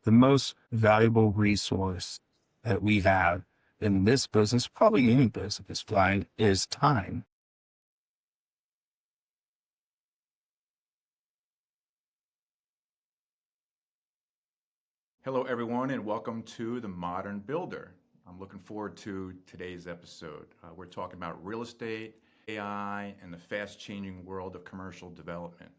the most valuable resource that we have in this business, probably any business, right, is time. Hello, everyone, and welcome to The Modern Builder. I'm looking forward to today's episode. We're talking about real estate, AI, and the fast-changing world of commercial development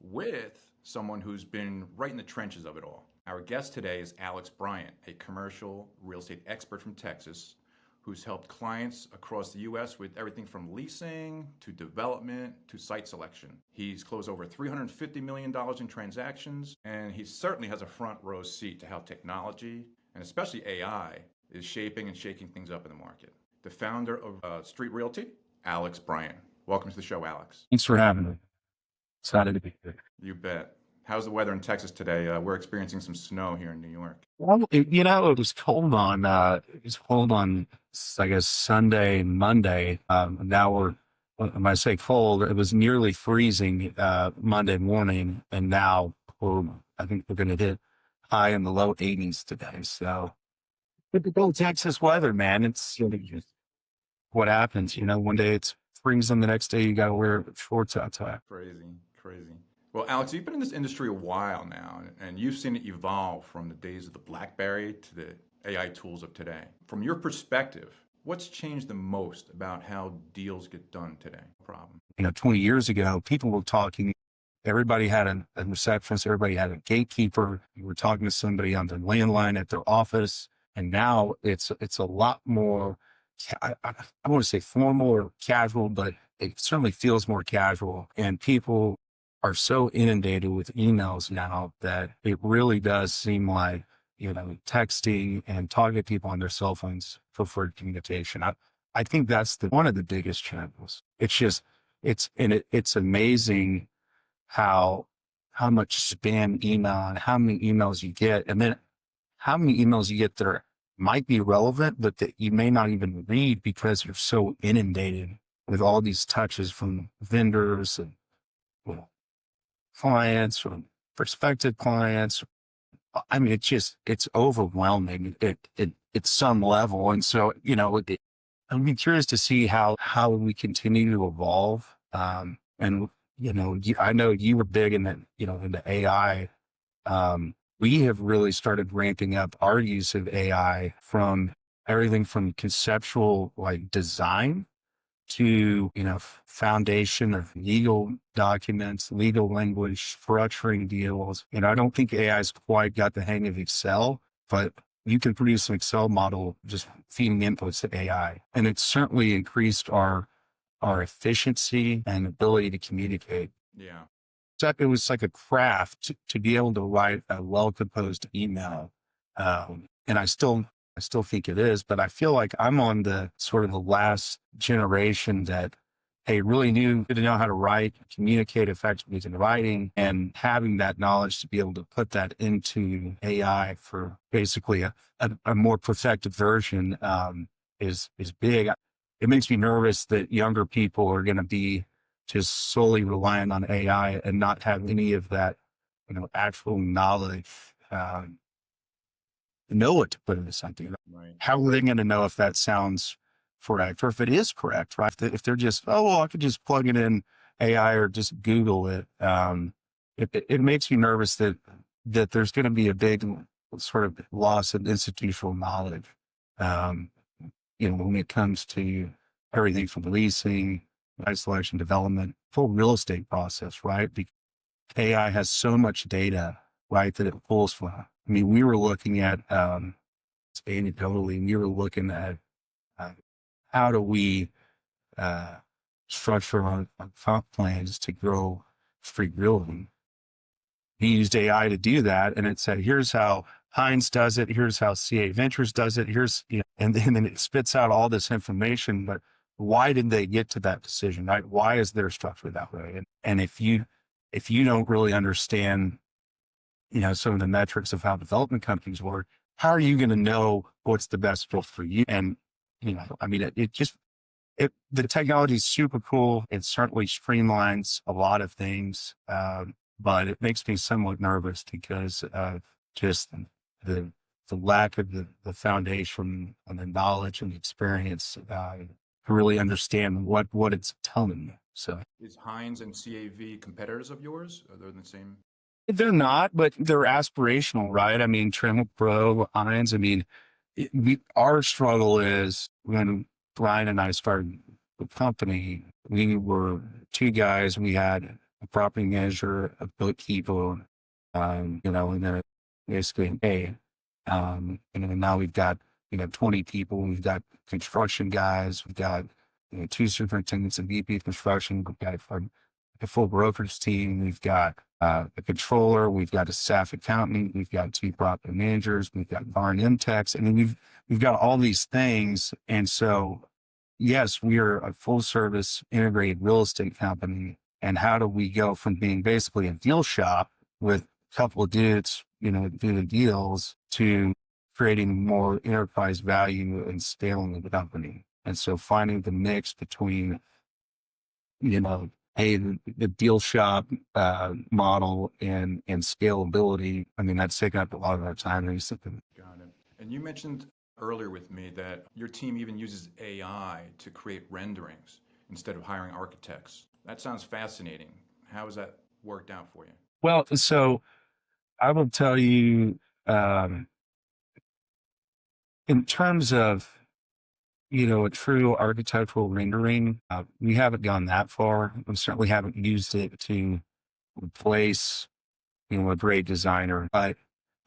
with someone who's been right in the trenches of it all. Our guest today is Alex Bryant, a commercial real estate expert from Texas who's helped clients across the U.S. with everything from leasing to development to site selection. He's closed over $350 million in transactions, and he certainly has a front row seat to how technology, and especially AI, is shaping and shaking things up in the market. The founder of Street Realty, Alex Bryant. Welcome to the show, Alex. Thanks for having me. Excited to be here. You bet. How's the weather in Texas today? We're experiencing some snow here in New York. Well, it was cold on, I guess, Sunday, Monday. Now when I say cold, it was nearly freezing, Monday morning. And now I think we're going to hit high in the low 80s today. So typical Texas weather, man. It's just what happens, one day it's freezing, the next day you got to wear shorts outside. Crazy, crazy. Well, Alex, you've been in this industry a while now, and you've seen it evolve from the days of the BlackBerry to the AI tools of today. From your perspective, what's changed the most about how deals get done today? Problem. 20 years ago, people were talking, everybody had a receptionist, everybody had a gatekeeper. You were talking to somebody on the landline at their office. And now it's a lot more, I want to say formal or casual, but it certainly feels more casual. And people are so inundated with emails now that it really does seem like, texting and talking to people on their cell phones for communication. I think that's one of the biggest channels. It's amazing how much spam email and how many emails you get, and then how many emails you get that might be relevant, but that you may not even read because you're so inundated with all these touches from vendors and clients or prospective clients. I mean, it's overwhelming at some level. And so, I'd be curious to see how we continue to evolve. And, I know you were big in into AI. We have really started ramping up our use of AI from everything from conceptual like design to, foundation of legal documents, legal language, structuring deals. I don't think AI has quite got the hang of Excel, but you can produce an Excel model just feeding inputs to AI. And it's certainly increased our efficiency and ability to communicate. Yeah. So it was like a craft to be able to write a well-composed email. And I still think it is, but I feel like I'm on the sort of the last generation that, hey, really didn't know how to write, communicate effectively in writing, and having that knowledge to be able to put that into AI for basically a more perfected version is big. It makes me nervous that younger people are going to be just solely relying on AI and not have any of that, actual knowledge. Know what to put into something. Right. How are they going to know if that sounds correct or if it is correct, right? If they're just, oh, well, I could just plug it in AI or just Google it. It makes me nervous that there's going to be a big sort of loss of institutional knowledge. When it comes to everything from leasing, selection, development, full real estate process, right? Because AI has so much data, right, that it pulls from. I mean, we were looking at, anecdotally, we were looking at how do we structure our comp plans to grow Street Realty. He used AI to do that, and it said, here's how Hines does it, here's how CA Ventures does it, and then it spits out all this information, but why did they get to that decision, right? Why is their structure that way? And if you don't really understand some of the metrics of how development companies work, how are you going to know what's the best fit for you? And, I mean, the technology is super cool. It certainly streamlines a lot of things. But it makes me somewhat nervous because of just the lack of the foundation and the knowledge and the experience to really understand what it's telling you. So Is Heinz and CAV competitors of yours? Are they the same? they're not, but they're aspirational, right? I mean, Trammell Pro, Heinz. I mean, our struggle is when Brian and I started the company, we were two guys. We had a property manager, a bookkeeper, and then basically, hey, and then now we've got, 20 people. We've got construction guys. We've got, two superintendents and VP of construction. We've got a full brokerage team. We've got a controller. We've got a staff accountant. We've got two property managers. We've got R&M techs. And then we've got all these things. And so, yes, we are a full service integrated real estate company. And how do we go from being basically a deal shop with a couple of dudes, doing deals to creating more enterprise value and scaling the company? And so finding the mix between, hey, the deal shop model and scalability. I mean, that's taken up a lot of our time recently. Got it. And you mentioned earlier with me that your team even uses AI to create renderings instead of hiring architects. That sounds fascinating. How has that worked out for you? Well, so I will tell you, in terms of, a true architectural rendering, we haven't gone that far. We certainly haven't used it to replace, a great designer. But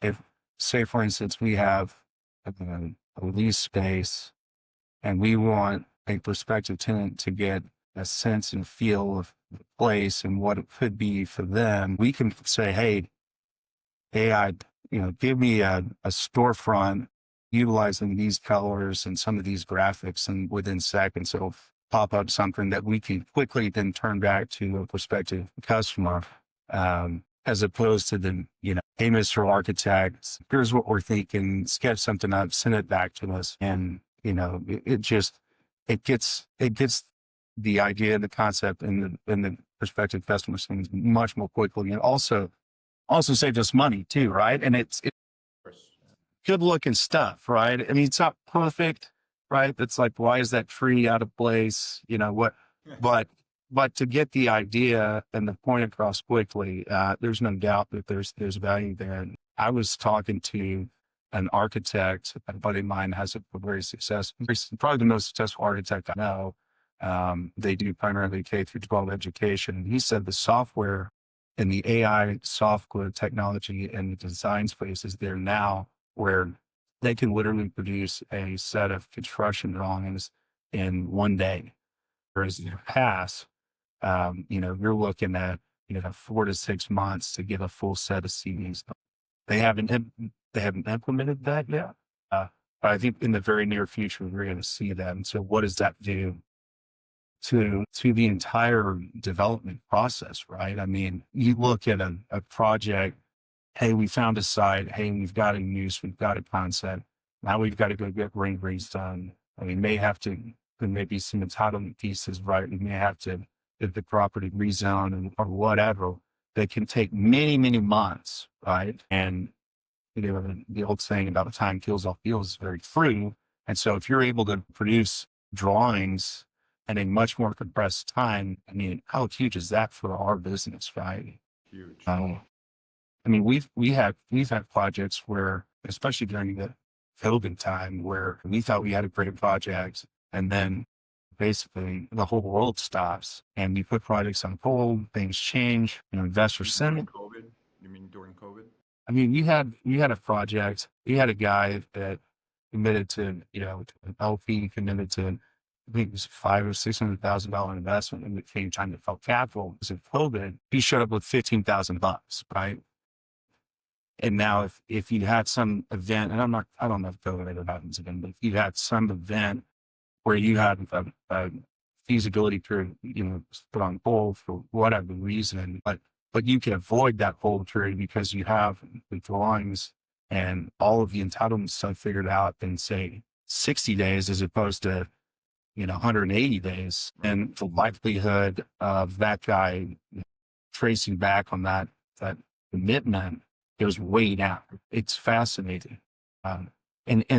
if, say, for instance, we have a lease space and we want a prospective tenant to get a sense and feel of the place and what it could be for them, we can say, hey, AI, give me a storefront utilizing these colors and some of these graphics, and within seconds it'll pop up something that we can quickly then turn back to a prospective customer, as opposed to the, hey, Mr. Architect, here's what we're thinking, sketch something up, send it back to us. And, it gets the idea, the concept, and the prospective customer things much more quickly. And also saves us money too, right? And it's good looking stuff, right? I mean, it's not perfect, right? It's like, why is that tree out of place? But to get the idea and the point across quickly, there's no doubt that there's value there. And I was talking to an architect, a buddy of mine has a very successful, probably the most successful architect I know. They do primarily K through 12 education. He said the software and the AI software technology and the design space is there now, where they can literally produce a set of construction drawings in one day. Whereas in the past, you're looking at, 4 to 6 months to get a full set of CDs. They haven't implemented that yet. But I think in the very near future, we're going to see that. And so what does that do to the entire development process, right? I mean, you look at a project, hey, we found a site, hey, we've got a use, we've got a concept. Now we've got to go get renderings done. I mean, there may be some entitlement pieces, right? We may have to get the property rezoned or whatever. That can take many, many months, right? And the old saying about the time kills all deals is very true. And so if you're able to produce drawings in a much more compressed time, I mean, how huge is that for our business, right? Huge. I mean, we've had projects where, especially during the COVID time, where we thought we had a great project, and then basically the whole world stops, and we put projects on hold. Things change. Investors During send. COVID? You mean during COVID? I mean, you had a project. You had a guy that committed to, an LP committed to, I think it was $500,000 or $600,000 investment, and it came time to fund capital because of COVID. He showed up with $15,000, right? And now if you had some event, and I don't know if COVID ever happens again, but if you had some event where you had a feasibility period, put on hold for whatever reason, but you can avoid that hold period because you have the drawings and all of the entitlement stuff figured out in, say, 60 days as opposed to, 180 days. And the likelihood of that guy tracing back on that commitment goes way down. It's fascinating. And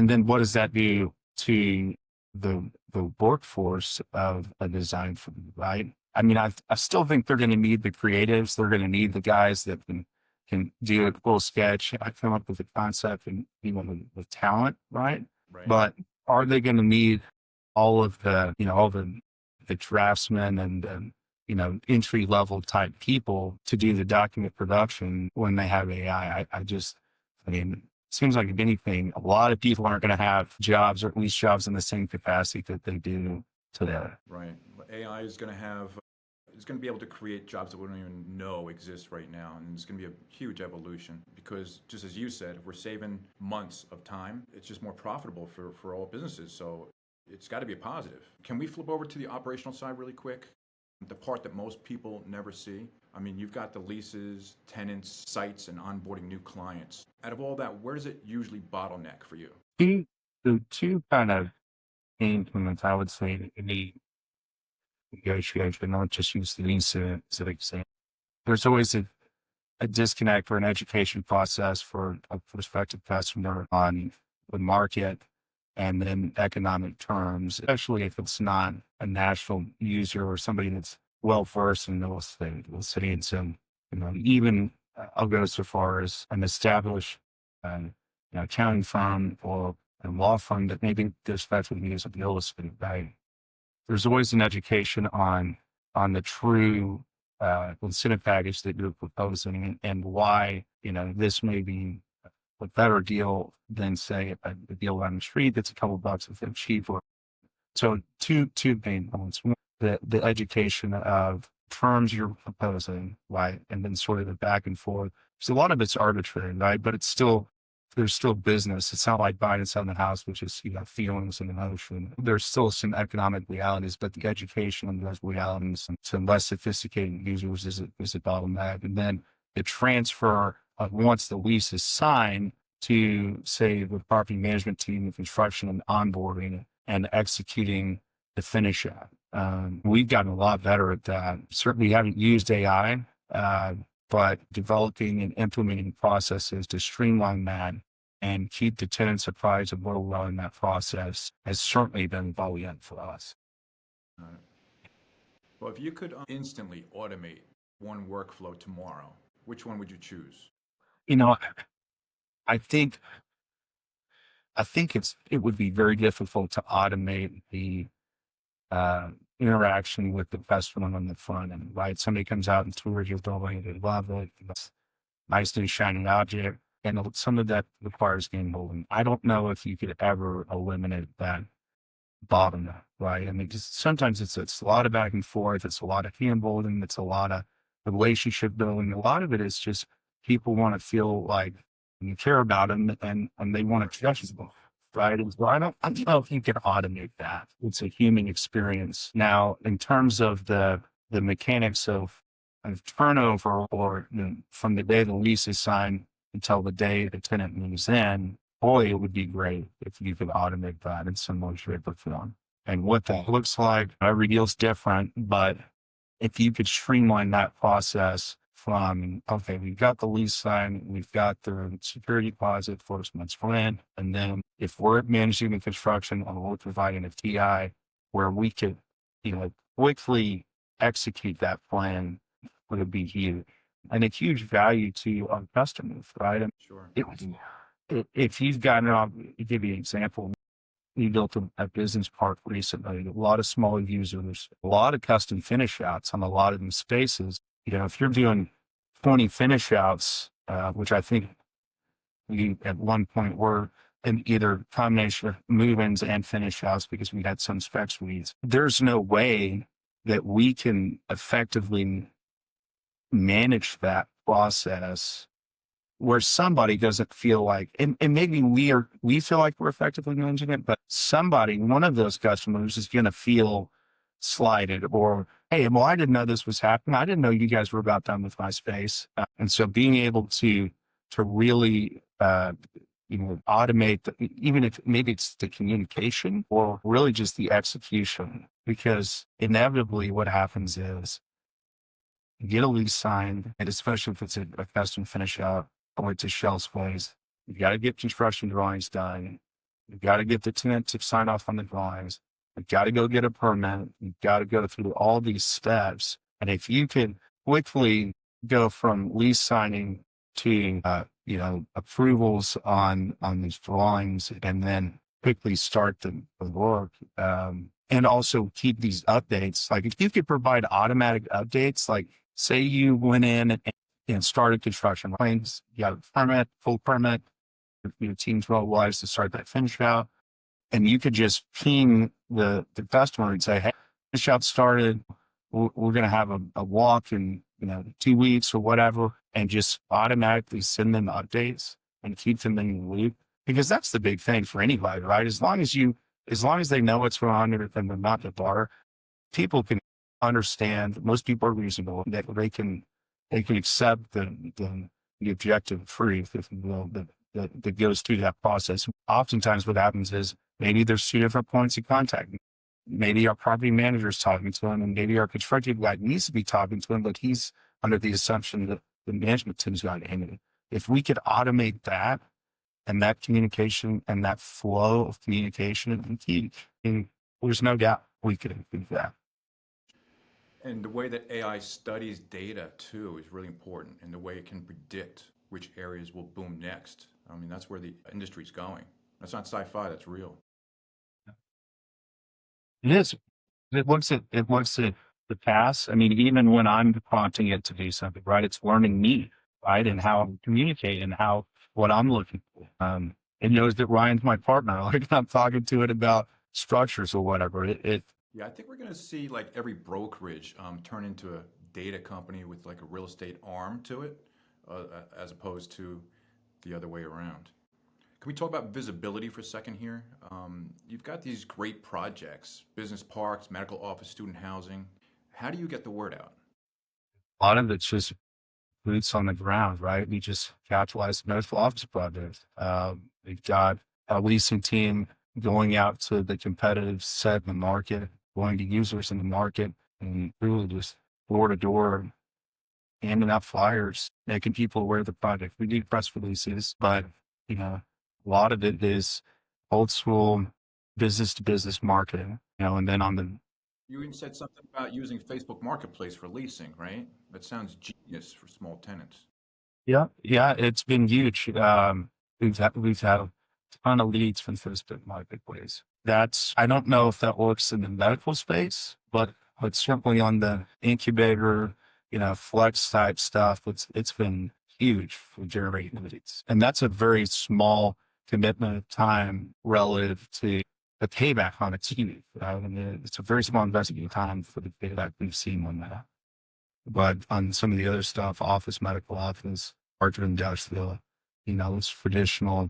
then what does that do to the workforce of a design firm, right? I mean, I still think they're going to need the creatives. They're going to need the guys that can do a full sketch. I come up with a concept and with talent, right? Right. But are they going to need all of all the draftsmen and entry level type people to do the document production when they have AI? I mean, it seems like if anything, a lot of people aren't going to have jobs, or at least jobs in the same capacity that they do today. Right. AI is going to have, it's going to be able to create jobs that we don't even know exist right now. And it's going to be a huge evolution because, just as you said, if we're saving months of time, it's just more profitable for all businesses. So it's got to be a positive. Can we flip over to the operational side really quick? The part that most people never see. I mean, you've got the leases, tenants, sites, and onboarding new clients. Out of all that, where does it usually bottleneck for you? The two kind of implements, I would say, in the negotiation, not just use the lease as an example. There's always a disconnect or an education process for a prospective customer on the market and then economic terms, especially if it's not a national user or somebody that's well versed in real estate. And so, even I'll go so far as an established, accounting firm or a law firm that maybe their specialty is real estate, right? There's always an education on the true incentive package that you're proposing and why this may be a better deal than say a deal on the street that's a couple bucks a bit cheaper. So two main points: one, the education of terms you're proposing, right, and then sort of the back and forth. So a lot of it's arbitrary, right, but there's still business. It's not like buying and selling the house, which is, feelings and emotion. There's still some economic realities, but the education on those realities and to less sophisticated users is a bottleneck. And then the transfer of once the lease is signed to, say, the property management team, the construction and onboarding and executing the finish out. We've gotten a lot better at that. Certainly haven't used AI, but developing and implementing processes to streamline that and keep the tenants apprised of where we're in that process has certainly been valuable for us. Well, if you could instantly automate one workflow tomorrow, which one would you choose? You know, I think it would be very difficult to automate the interaction with the customer on the front end, right? Somebody comes out and tours your building, they love it, it's nice new shiny object, and some of that requires game holding. I don't know if you could ever eliminate that bottleneck, right? I mean, just sometimes it's a lot of back and forth, it's a lot of hand holding, it's a lot of relationship building. A lot of it is just people want to feel like you care about them and they want to trust you, right? And so I don't know if you can automate that. It's a human experience. Now, in terms of the mechanics of turnover or from the day the lease is signed until the day the tenant moves in, boy, it would be great if you could automate that in some way, shape, or form. And what that looks like, every deal's different, but if you could streamline that process from, okay, we've got the lease signed, we've got the security deposit, first month's rent, and then if we're managing the construction or we're providing a TI where we could, quickly execute that plan, would be huge. And a huge value to our customers, right? Sure. If you've gotten, I'll give you an example. We built a business park recently, a lot of small users, a lot of custom finish outs on a lot of these spaces. If you're doing 20 finish outs, which I think we at one point were in either combination of move-ins and finish outs because we had some spec suites, there's no way that we can effectively manage that process where somebody doesn't feel like, and maybe we feel like we're effectively managing it, but one of those customers is going to feel slighted or, hey, well, I didn't know this was happening. I didn't know you guys were about done with my space. And so being able to really, automate, even if maybe it's the communication or really just the execution, because inevitably what happens is you get a lease signed, and especially if it's a custom finish out, went to Shell's place. You got to get construction drawings done. You got to get the tenant to sign off on the drawings. You got to go get a permit. You got to go through all these steps. And if you can quickly go from lease signing to, approvals on these drawings, and then quickly start the work, and also keep these updates. Like if you could provide automatic updates, like say you went in and started construction plans, you got a permit, full permit, your team's well wise to start that finish out. And you could just ping the customer and say, hey, finish out started. We're going to have a walk in, 2 weeks or whatever, and just automatically send them updates and keep them in the loop. Because that's the big thing for anybody, right? As long as they know what's going on and they're not the bar, people can understand. Most people are reasonable that they can accept the objective truth, if you will, that goes through that process. Oftentimes what happens is maybe there's two different points of contact. Maybe our property manager is talking to him, and maybe our construction guy needs to be talking to him, but he's under the assumption that the management team's got to handle it. If we could automate that and that communication and that flow of communication, there's no doubt we could improve that. And the way that AI studies data too is really important, and the way it can predict which areas will boom next. I mean, that's where the industry's going. That's not sci-fi, that's real. It is. It looks at the past. I mean, even when I'm prompting it to do something, right? It's learning me, right? And how I communicate and what I'm looking for. It knows that Ryan's my partner. Like I'm talking to it about structures or whatever. Yeah, I think we're going to see like every brokerage turn into a data company with like a real estate arm to it, as opposed to the other way around. Can we talk about visibility for a second here? You've got these great projects, business parks, medical office, student housing. How do you get the word out? A lot of it's just boots on the ground, right? We just capitalize the medical office project. We've got a leasing team going out to the competitive set in the market, going to users in the market, and really just door to door, handing out flyers, making people aware of the project. We do press releases, but a lot of it is old school business to business marketing, and then on the You even said something about using Facebook Marketplace for leasing, right? That sounds genius for small tenants. yeah, it's been huge. We've had a ton of leads from Facebook Marketplace. I don't know if that works in the medical space, but certainly on the incubator, flex type stuff, it's been huge for generating leads. And that's a very small commitment of time relative to the payback on a team. And it's a very small investment of time for the payback we've seen on that. But on some of the other stuff, office, medical office, larger industrial, it's traditional,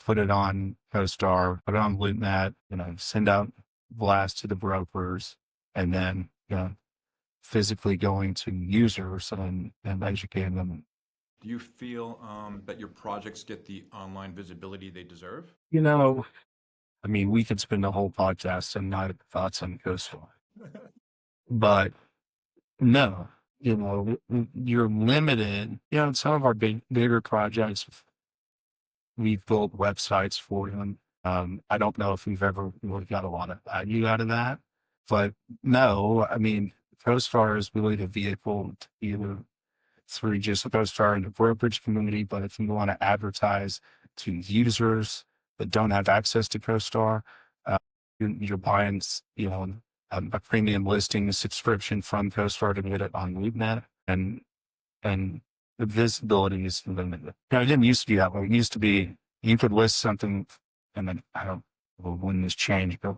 put it on CoStar, put it on LoopNet, send out blast to the brokers, and then, physically going to users and educating them. Do you feel that your projects get the online visibility they deserve? I mean, we could spend a whole podcast and not thoughts on CoStar, but no, you're limited. In some of our bigger projects, we've built websites for them. I don't know if we've ever really got a lot of value out of that, but no, I mean, CoStar is really the vehicle to either through just CoStar in the brokerage community, but if you want to advertise to users that don't have access to CoStar, you're buying, a premium listing, a subscription from CoStar to get it on LoopNet, and the visibility is limited. It didn't used to be that way. It used to be you could list something, and then I don't know when this changed, but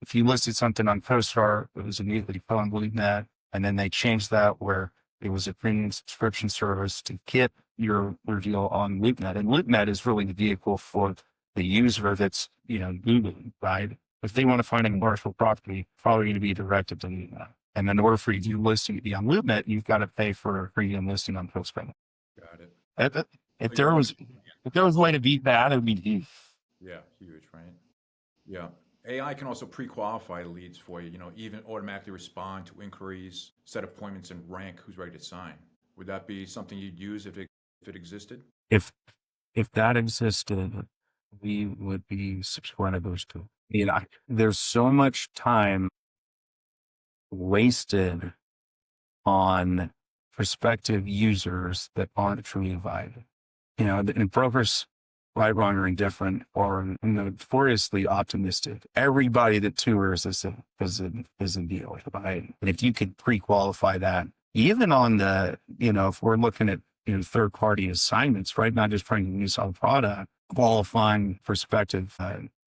if you listed something on CoStar, it was immediately put on LoopNet, and then they changed that where it was a premium subscription service to get your deal on LoopNet. And LoopNet is really the vehicle for the user that's, Googling, right? If they want to find a commercial property, probably going to be directed to LoopNet. And in order for your listing to be on LoopNet, you've got to pay for a premium listing on CoStar. Got it. If, if So there you're was if there was a way to beat that, it would be huge. Yeah, huge, right? Yeah. AI can also pre-qualify leads for you, even automatically respond to inquiries, set appointments, and rank who's ready to sign. Would that be something you'd use if it if it existed? If if that existed, we would be subscribers to. There's so much time wasted on prospective users that aren't truly viable. And brokers, right, wrong, or indifferent, or notoriously optimistic. Everybody that tours is a deal, right? And if you could pre-qualify that, even on if we're looking at third-party assignments, right, not just trying to use our product, qualifying prospective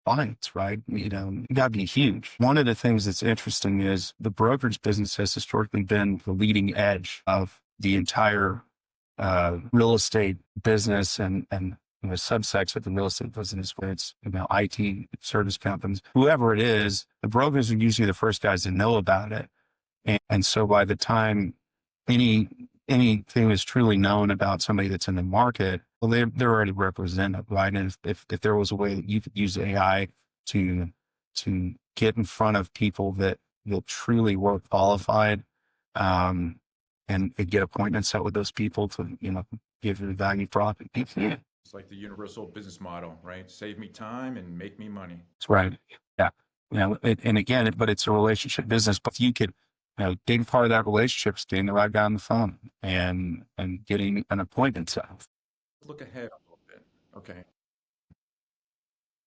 clients, right? That'd be huge. One of the things that's interesting is the brokerage business has historically been the leading edge of the entire real estate business and subsects of the real estate business, where it's IT service companies, whoever it is, the brokers are usually the first guys to know about it. And so by the time anything is truly known about somebody that's in the market, well, they're already represented, right? And if there was a way that you could use AI to get in front of people that truly were qualified, and get appointments set with those people to give you value prop. That's It's like the universal business model, right? Save me time and make me money. right. Yeah. And again, but it's a relationship business. But you could, big part of that relationship is getting the right guy on the phone and getting an appointment set. Look ahead a little bit. Okay.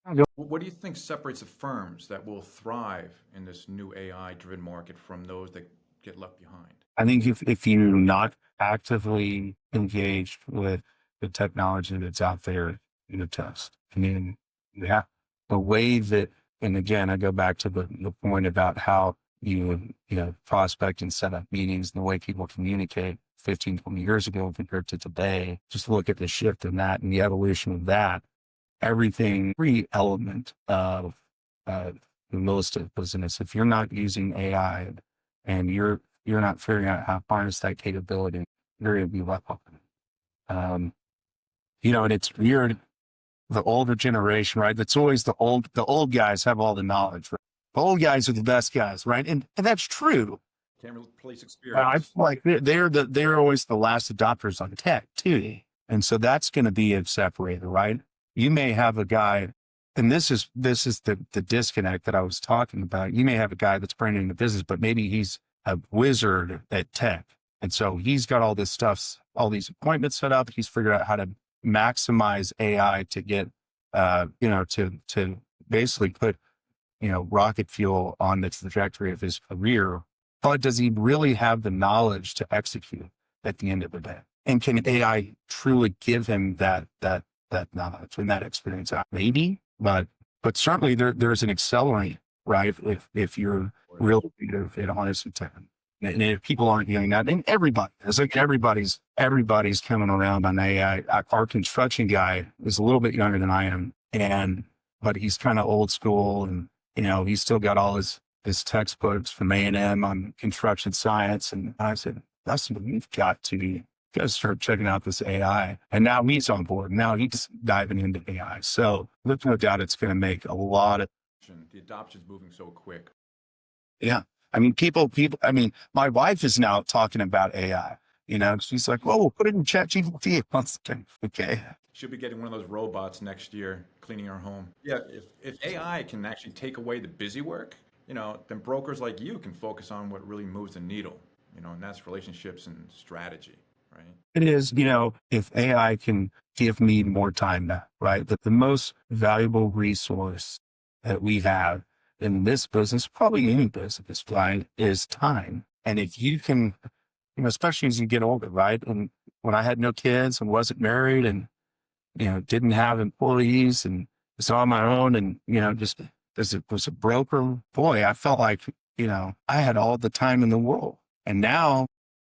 I What do you think separates the firms that will thrive in this new AI-driven market from those that get left behind? think if you're not actively engaged with the technology that's out there in the test, yeah, the way that, and again, I go back to the point about how prospect and set up meetings and the way people communicate 15, 20 years ago compared to today. Just look at the shift in that and the evolution of that. Every element of the real estate business, if you're not using AI and you're not figuring out how to harness that capability, you're going to be left behind. And it's weird. The older generation, right? That's always the old guys have all the knowledge. Right? The old guys are the best guys, right? And that's true. Can't replace I experience. feel like they're always the last adopters on tech too. And so that's going to be a separator, right? You may have a guy, and this is the disconnect that I was talking about. You may have a guy that's brand new in the business, but maybe he's a wizard at tech. And so he's got all this stuff, all these appointments set up. He's figured out how to maximize AI to get, to basically put, rocket fuel on the trajectory of his career. But does he really have the knowledge to execute at the end of the day? And can AI truly give him that knowledge and that experience? Maybe, but certainly there's an accelerant, right? If you're real creative and honest and tech. And if people aren't doing that, then everybody, it's like everybody's coming around on AI. Our construction guy is a little bit younger than I am, but he's kind of old school, and he's still got all his textbooks from A&M on construction science. And I said, Dustin, you've got to start checking out this AI. And now he's on board. Now he's diving into AI. So there's no doubt it's going to make a lot of. The adoption's moving so quick. Yeah. My wife is now talking about AI. She's like, "Well, we'll put it in ChatGPT." Okay. She'll be getting one of those robots next year cleaning her home. Yeah, if AI can actually take away the busy work, then brokers like you can focus on what really moves the needle, and that's relationships and strategy, right? It is, if AI can give me more time now, right? That the most valuable resource that we have in this business, probably any business, right, is time. And if you can, especially as you get older, right? And when I had no kids and wasn't married and, didn't have employees and was on my own and, just was a broker, boy, I felt like, I had all the time in the world. And now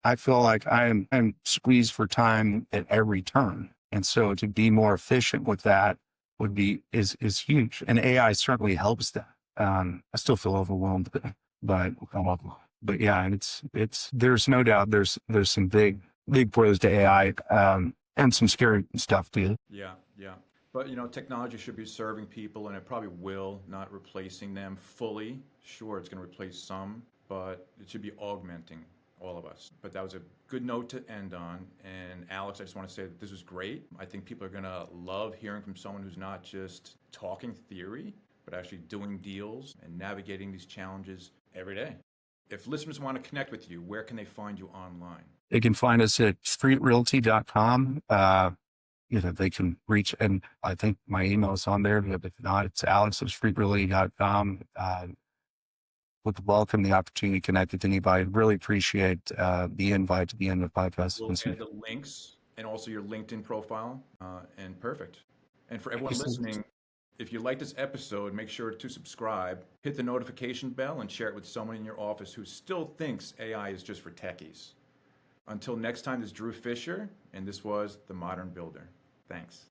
I feel like I'm squeezed for time at every turn. And so to be more efficient with that is huge. And AI certainly helps that. I still feel overwhelmed, but yeah, and there's no doubt there's some big pros to AI, and some scary stuff too. Yeah, yeah. But technology should be serving people, and it probably will, not replacing them fully. Sure, it's going to replace some, but it should be augmenting all of us. But that was a good note to end on. And Alex, I just want to say that this was great. I think people are going to love hearing from someone who's not just talking theory, but actually doing deals and navigating these challenges every day. If listeners want to connect with you, where can they find you online? They can find us at streetrealty.com. They can reach, and I think my email is on there. But if not, it's alex@streetrealty.com. Would welcome the opportunity to connect with anybody. Really appreciate the invite to be in the podcast. We'll add the links and also your LinkedIn profile. And perfect. And for everyone listening, if you like this episode, make sure to subscribe, hit the notification bell, and share it with someone in your office who still thinks AI is just for techies. Until next time, this is Drew Fischer, and this was The Modern Builder. Thanks.